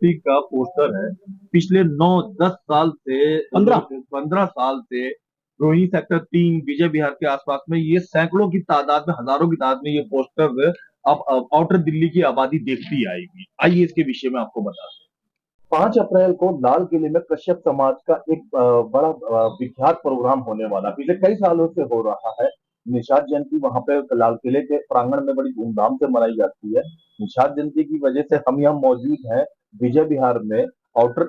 जयंती का पोस्टर है। पिछले 9-10 साल से, 15 साल से रोहिणी सेक्टर 3 विजय विहार के आसपास में ये सैकड़ों की तादाद में, हजारों की तादाद में ये पोस्टर अब आउटर दिल्ली की आबादी देखती आएगी। आइए इसके विषय में आपको बता दें। 5 अप्रैल को लाल किले में कश्यप समाज का एक बड़ा विख्यात प्रोग्राम होने वाला, पिछले कई सालों से हो रहा है। निषाद जयंती वहां पे लाल किले के प्रांगण में बड़ी धूमधाम से मनाई जाती है। निषाद जयंती की वजह से हम यहाँ मौजूद हैं विजय विहार में, आउटर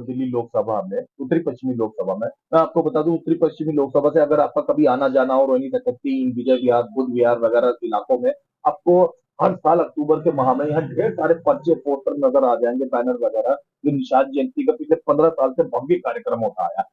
दिल्ली लोकसभा में, उत्तरी पश्चिमी लोकसभा में। मैं आपको बता दूं, उत्तरी पश्चिमी लोकसभा से अगर आपका कभी आना जाना हो रोहिणी सेक्टर 3, विजय विहार, बुद्ध विहार वगैरह इलाकों में, आपको हर साल अक्टूबर के माह में यहाँ ढेर सारे पर्चे पोस्टर नजर आ जाएंगे, बैनर वगैरह। जो निषाद जयंती का पिछले 15 साल से भव्य कार्यक्रम होता आया।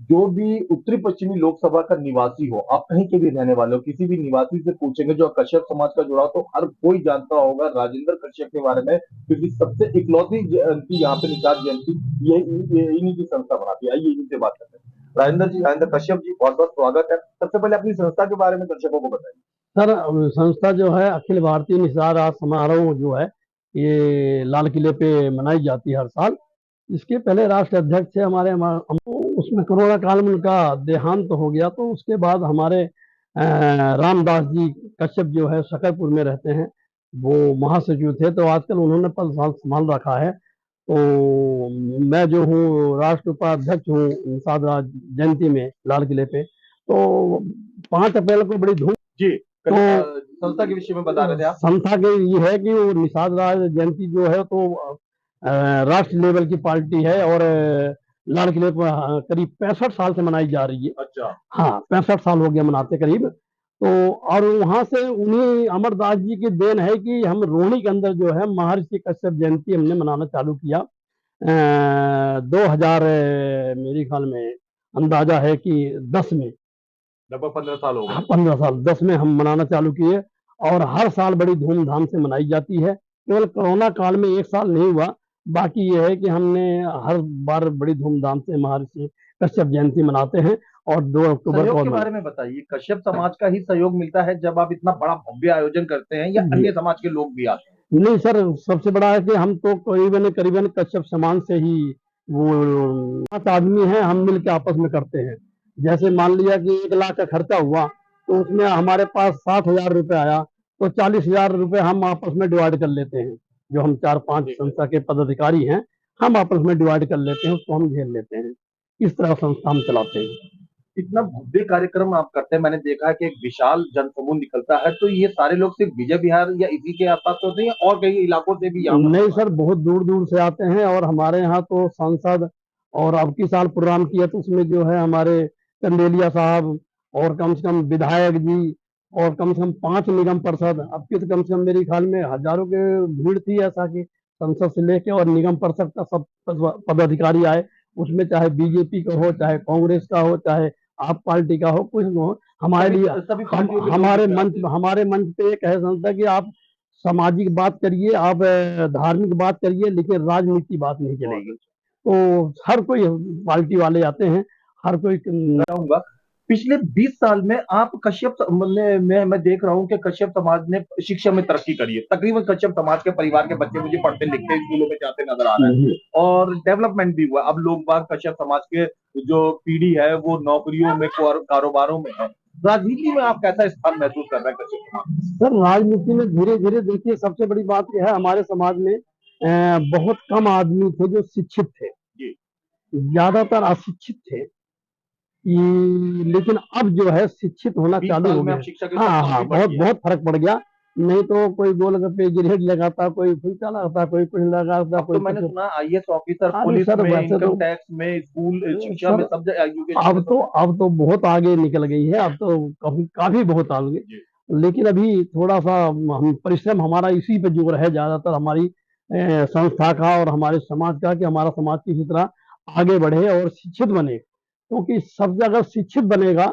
जो भी उत्तरी पश्चिमी लोकसभा का निवासी हो, आप कहीं के भी रहने वाले हो, किसी भी निवासी से पूछेंगे जो कश्यप समाज का जुड़ा हो, तो हर कोई जानता होगा राजेंद्र कश्यप के बारे में, क्योंकि सबसे इकलौती जयंती यहाँ पे निषाद जयंती ये इन्हीं की संस्था बनाती है। आइए इनसे बात करते हैं। राजेंद्र जी, राजेंद्र कश्यप जी, बहुत बहुत स्वागत है। सबसे पहले अपनी संस्था के बारे में दर्शकों को बताइए। सर, संस्था जो है अखिल भारतीय निषाद आज समारोह जो है ये लाल किले पे मनाई जाती है हर साल। इसके पहले राष्ट्र अध्यक्ष थे हमारे, उसमें कोरोना काल में उनका देहांत तो हो गया, तो उसके बाद हमारे रामदास जी कश्यप जो है शकरपुर में रहते हैं, वो महासचिव थे, तो आजकल उन्होंने पद संभाल रखा है। तो मैं जो हूँ राष्ट्र उपाध्यक्ष हूँ निषाद राज जयंती में लाल किले पे। तो 5 अप्रैल को बड़ी धूम जी, तो संस्था के विषय में बता रहे थे आप। संस्था के ये है कि वो निषाद राज जयंती जो है तो राष्ट्रीय लेवल की पार्टी है, और लाल किले पर करीब 65 साल से मनाई जा रही है। अच्छा। हाँ, 65 साल हो गया मनाते करीब। तो और वहां से उन्हीं अमरदास जी की देन है कि हम रोहिणी के अंदर जो है महर्षि कश्यप जयंती हमने मनाना चालू किया। 2000 मेरे ख्याल में अंदाजा है कि 10 में, लगभग 15 साल हो गए। 15 साल 10 में हम मनाना चालू किए, और हर साल बड़ी धूमधाम से मनाई जाती है। केवल कोरोना काल में एक साल नहीं हुआ, बाकी ये है कि हमने हर बार बड़ी धूमधाम से महर्षि कश्यप जयंती मनाते हैं। और 2 अक्टूबर सहयोग को के बारे में बताइए। कश्यप समाज का ही सहयोग मिलता है जब आप इतना बड़ा भव्य आयोजन करते हैं, या अन्य समाज के लोग भी आते हैं? नहीं सर, सबसे बड़ा है कि हम तो करीबन करीबन कश्यप समाज से ही वो 5 आदमी हैं, हम मिल के आपस में करते हैं। जैसे मान लिया कि 1 लाख का खर्चा हुआ, तो उसमें हमारे पास 60,000 रुपये आया, तो 40,000 रुपये हम आपस में डिवाइड कर लेते हैं। जो हम 4-5 संस्था के पदाधिकारी हैं, हम आपस में डिवाइड कर लेते हैं, उसको हम झेल लेते हैं। इस तरह संस्था हम चलाते हैं। इतना भव्य कार्यक्रम आप करते हैं, मैंने देखा है कि एक विशाल जनसमूह निकलता है, तो ये सारे लोग सिर्फ विजय विहार या इसी के आसपास होते हैं, और कई इलाकों से भी यहाँ नहीं सर, बहुत दूर दूर से आते हैं, और हमारे यहाँ तो सांसद, और अब की साल प्रोग्राम किया तो उसमें जो है हमारे चंदेलिया साहब, और कम से कम विधायक जी, और कम से कम 5 निगम पार्षद। अब की तो कम से कम मेरे ख्याल में हजारों के भीड़ थी, ऐसा कि संसद से लेके और निगम पार्षद का सब पदाधिकारी आए। उसमें चाहे बीजेपी का हो, चाहे कांग्रेस का हो, चाहे आप पार्टी का हो, कुछ हो, हमारे लिए हमारे मंच पे एक है संस्था कि आप सामाजिक बात करिए, आप धार्मिक बात करिए, लेकिन राजनीति बात नहीं चलेगी। तो हर कोई पार्टी वाले आते हैं, हर कोई। बताऊंगा, पिछले 20 साल में आप कश्यप मैं देख रहा हूँ कि कश्यप समाज ने शिक्षा में तरक्की करी है। तकरीबन कश्यप समाज के परिवार के बच्चे मुझे पढ़ते लिखते स्कूलों में जाते नजर आ रहे हैं, और डेवलपमेंट भी हुआ। अब लोग बाग कश्यप समाज के जो पीढ़ी है वो नौकरियों में, कारोबारों में है। राजनीति में आप कैसा स्थान महसूस कर रहे हैं कश्यप समाज? सर, राजनीति में धीरे धीरे देखिए, सबसे बड़ी बात यह है हमारे समाज में बहुत कम आदमी थे जो शिक्षित थे, ज्यादातर अशिक्षित थे। लेकिन अब जो है शिक्षित होना चालू हो गया। हाँ, बहुत बहुत फर्क पड़ गया। नहीं तो कोई गोलगप्पे गिरहेट लगाता, कोई फुलका लगाता, कोई कुछ लगाता, कोई। तो मैंने सुना आईएएस ऑफिसर, पुलिस में, इनकम टैक्स में, स्कूल शिक्षा में, सब अब तो बहुत आगे निकल गई है। अब तो काफी बहुत आगे। लेकिन अभी थोड़ा सा हम परिश्रम हमारा इसी पे जोर है ज्यादातर, हमारी संस्था का और हमारे समाज का, कि हमारा समाज किसी तरह आगे बढ़े और शिक्षित बने। क्योंकि सब अगर शिक्षित बनेगा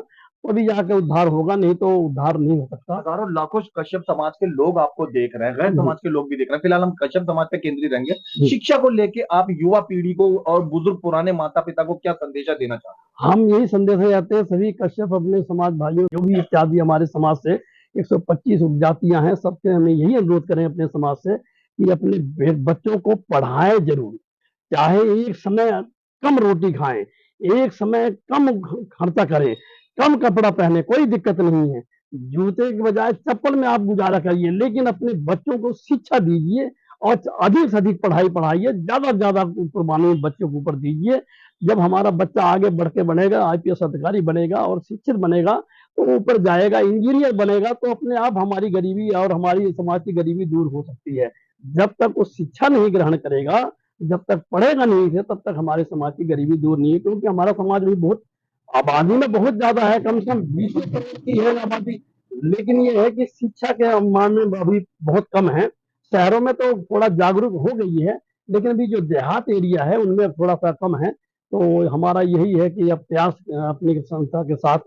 तभी जाके उद्धार होगा, नहीं तो उद्धार नहीं हो सकता। हजारों लाखों कश्यप समाज के लोग आपको देख रहे हैं, गैर समाज के लोग भी देख रहे हैं। फिलहाल हम कश्यप समाज पे केंद्रित रहेंगे। शिक्षा को लेके आप युवा पीढ़ी को और बुजुर्ग पुराने माता पिता को क्या संदेशा देना चाहते हैं? हम यही संदेश देते हैं सभी कश्यप अपने समाज भाइयों, जो भी इत्यादि हमारे समाज से 125 उपजातियां हैं, सबसे हमें यही अनुरोध करें अपने समाज से कि अपने बच्चों को पढ़ाएं जरूर, चाहे एक समय कम रोटी खाएं, एक समय कम खर्चा करें, कम कपड़ा पहने, कोई दिक्कत नहीं है। जूते के बजाय चप्पल में आप गुजारा करिए, लेकिन अपने बच्चों को शिक्षा दीजिए और अधिक से अधिक पढ़ाई पढ़ाइए, ज्यादा से ज्यादा कुर्बानी बच्चों के ऊपर दीजिए। जब हमारा बच्चा आगे बढ़ के बनेगा, आईपीएस अधिकारी बनेगा और शिक्षित बनेगा, तो ऊपर जाएगा, इंजीनियर बनेगा, तो अपने आप हमारी गरीबी और हमारी समाज की गरीबी दूर हो सकती है। जब तक वो शिक्षा नहीं ग्रहण करेगा, जब तक पढ़ेगा नहीं है, तब तक हमारे समाज की गरीबी दूर नहीं है। क्योंकि हमारा समाज भी बहुत आबादी में बहुत ज्यादा है, कम से कम 20 करोड़ की है आबादी, लेकिन ये है कि शिक्षा के मान में अभी बहुत कम है। शहरों में तो थोड़ा जागरूक हो गई है, लेकिन अभी जो देहात एरिया है उनमें थोड़ा सा कम है। तो हमारा यही है कि अब प्रयास अपनी संस्था के साथ,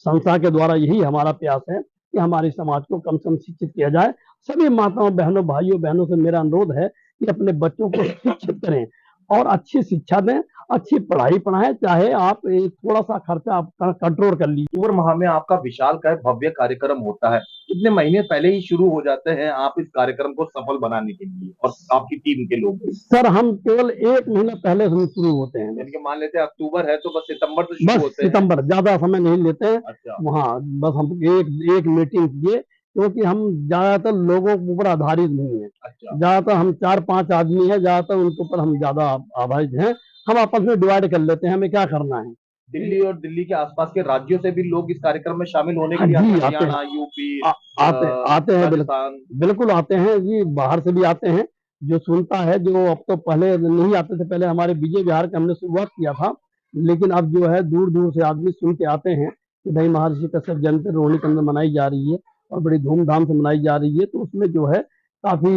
संस्था के द्वारा यही हमारा प्रयास है कि हमारे समाज को कम से कम शिक्षित किया जाए। सभी माताओं बहनों भाइयों बहनों से मेरा अनुरोध है कि अपने बच्चों को शिक्षित करें और अच्छी शिक्षा दें, अच्छी पढ़ाई पढ़ाएं, चाहे आप थोड़ा सा खर्चा आप कंट्रोल कर लीजिए। अक्टूबर माह में आपका विशालकाय भव्य कार्यक्रम होता है, कितने महीने पहले ही शुरू हो जाते हैं आप इस कार्यक्रम को सफल बनाने के लिए और आपकी टीम के लोग? सर हम केवल 1 महीना पहले हम शुरू होते हैं, यानी कि मान लेते हैं अक्टूबर है तो बस सितंबर से शुरू बस होते हैं। सितंबर, ज्यादा समय नहीं लेते हैं। अच्छा। वहाँ बस हम एक मीटिंग किए, क्योंकि हम ज्यादातर लोगों के ऊपर आधारित नहीं है। अच्छा। ज्यादातर हम 4-5 आदमी हैं, ज्यादातर उनके ऊपर हम ज्यादा आधारित हैं। हम आपस में डिवाइड कर लेते हैं हमें क्या करना है। दिल्ली और दिल्ली के आसपास के राज्यों से भी लोग इस कार्यक्रम में शामिल होने के हाँ लिए आते जी, हैं, आते हैं, हरियाणा, यूपी, आते आते हैं, बिल्कुल राजस्थान। बिल्कुल आते हैं जी, बाहर से भी आते हैं। जो सुनता है, जो अब तो पहले नहीं आते थे, पहले हमारे विजय विहार का हमने शुरुआत किया था, लेकिन अब जो है दूर दूर से आदमी सुन के आते हैं कि भाई महर्षि कश्यप जयंती रोहिणी के अंदर मनाई जा रही है और बड़ी धूमधाम से मनाई जा रही है। तो उसमें जो है काफी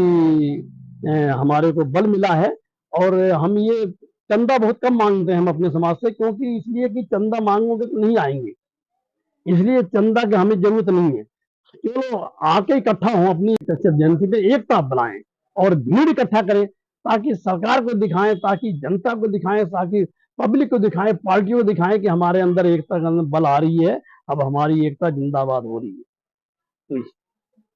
हमारे को बल मिला है। और हम ये चंदा बहुत कम मांगते हैं हम अपने समाज से, क्योंकि इसलिए कि चंदा मांगोगे तो नहीं आएंगे, इसलिए चंदा की हमें जरूरत नहीं है। चलो आके इकट्ठा हो, अपनी कश्यप जयंती पे एकता बनाएं और भीड़ इकट्ठा करें, ताकि सरकार को दिखाएं, ताकि जनता को दिखाएं, ताकि पब्लिक को दिखाएं, पार्टियों को दिखाएं कि हमारे अंदर एकता का अंदर बल आ रही है, अब हमारी एकता जिंदाबाद हो रही है। तो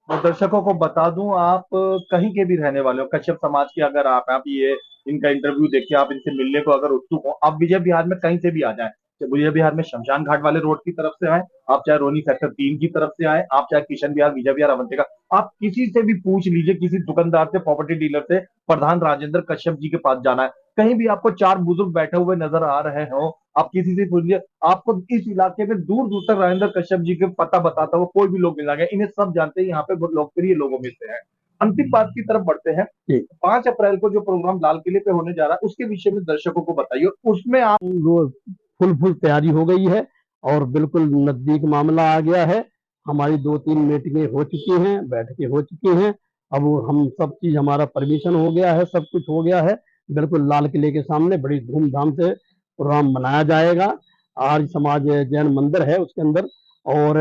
मैं दर्शकों को बता दूं, आप कहीं के भी रहने वाले हो, कश्यप समाज के अगर आप ये इनका इंटरव्यू देखिए, आप इनसे मिलने को अगर उत्सुक हो, आप विजय बिहार में कहीं से भी आ जाएं, चाहे विजय बिहार में शमशान घाट वाले रोड की तरफ से आए, आप चाहे रोनी सेक्टर 3 की तरफ से आए, आप चाहे किशन बिहार, विजय बिहार, अवंतिका, आप किसी से भी पूछ लीजिए, किसी दुकानदार से, प्रॉपर्टी डीलर से, प्रधान राजेंद्र कश्यप जी के पास जाना है। कहीं भी आपको 4 बुजुर्ग बैठे हुए नजर आ रहे हो, आप किसी से पूछ लीजिए, आपको इस इलाके में दूर दूर तक राजेंद्र कश्यप जी के पता बताता हुआ कोई भी लोग मिल जाएंगे। इन्हें सब जानते हैं, यहाँ पे बहुत लोकप्रिय लोगों में से है। अंतिम बात की तरफ बढ़ते हैं। 5 अप्रैल को जो प्रोग्राम लाल किले पे होने जा रहा है, उसके विषय में दर्शकों को बताइए। उसमें आप फुल तैयारी हो गई है और बिल्कुल नजदीक मामला आ गया है। हमारी 2-3 मीटिंगें हो चुकी हैं, बैठकें हो चुकी हैं। अब हम सब चीज, हमारा परमिशन हो गया है, सब कुछ हो गया है। बिल्कुल लाल किले के सामने बड़ी धूमधाम से प्रोग्राम मनाया जाएगा। आर्य समाज जैन मंदिर है उसके अंदर, और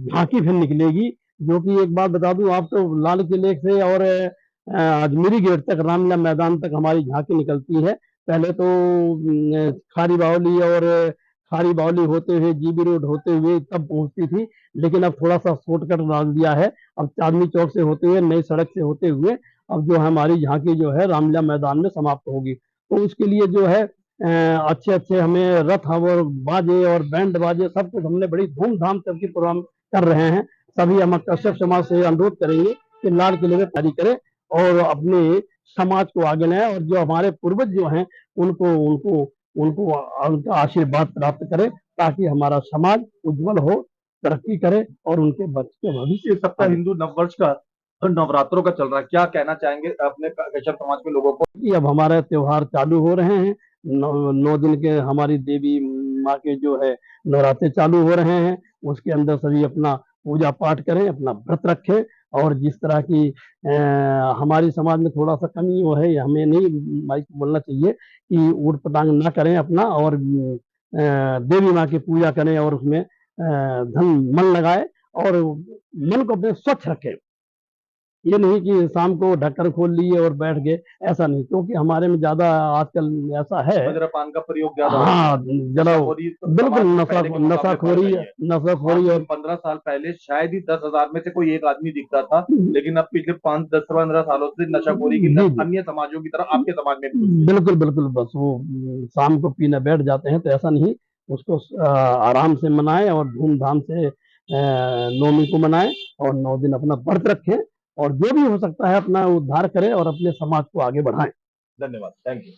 झांकी फिर निकलेगी। जो कि एक बात बता दूं आप, तो लाल किले से और अजमेरी गेट तक, रामलीला मैदान तक हमारी झांकी निकलती है। पहले तो खारी बावली और खारी बावली होते हुए जीबी रोड होते हुए तब पहुंचती थी, लेकिन अब थोड़ा सा शॉर्टकट डाल दिया है। अब चांदनी चौक से होते हुए, नई सड़क से होते हुए, अब जो हमारी झांकी जो है रामलीला मैदान में समाप्त होगी। तो उसके लिए जो है अच्छे अच्छे हमें रथ और बाजे और बैंड बाजे सब कुछ हमने बड़ी धूमधाम से सबकी प्रोग्राम कर रहे हैं। सभी हम कश्यप समाज से अनुरोध करेंगे कि लाल किले में तैयारी करें और अपने समाज को आगे लाएं, और जो हमारे पूर्वज जो हैं उनको उनको उनको उनका आशीर्वाद प्राप्त करें, ताकि हमारा समाज उज्जवल हो, तरक्की करे और उनके बच्चे भविष्य। इस सप्ताह हिंदू नववर्ष का नवरात्रों का चल रहा है, क्या कहना चाहेंगे अपने कश्यप समाज के लोगों को? कि अब हमारे त्योहार चालू हो रहे हैं। 9 दिन के हमारी देवी माँ के जो है नवरात्रे चालू हो रहे हैं। उसके अंदर सभी अपना पूजा पाठ करें, अपना व्रत रखें, और जिस तरह की हमारी समाज में थोड़ा सा कमी वो है, हमें नहीं माइक बोलना चाहिए, कि ऊट पटांग ना करें अपना, और देवी माँ की पूजा करें और उसमें धन मन लगाए और मन को अपने स्वच्छ रखें। ये नहीं कि शाम को ढक्कन खोल लिए और बैठ गए, ऐसा नहीं, क्योंकि हमारे में ज्यादा आजकल ऐसा है। मद्यपान का प्रयोग ज्यादा हो रहा हाँ, है। जरा नशाखोरी तो बिल्कुल समाज में पहले के मुकाबले बढ़ नशाखोरी गई है। नशाखोरी आज से और 15 साल पहले शायद ही 10,000 में से कोई एक आदमी दिखता था, लेकिन अब पिछले 5, 10, 15 सालों से नशाखोरी की जी लत जी अन्य समाजों की तरह आपके समाज में भी घुस गई। बिल्कुल बिल्कुल, बस वो शाम को पीने बैठ जाते हैं, तो ऐसा नहीं, उसको आराम से मनाएं और धूमधाम से नौमी को मनाएं और 9 दिन अपना व्रत रखें और जो भी हो सकता है अपना उद्धार करें और अपने समाज को आगे बढ़ाएं। धन्यवाद, थैंक यू।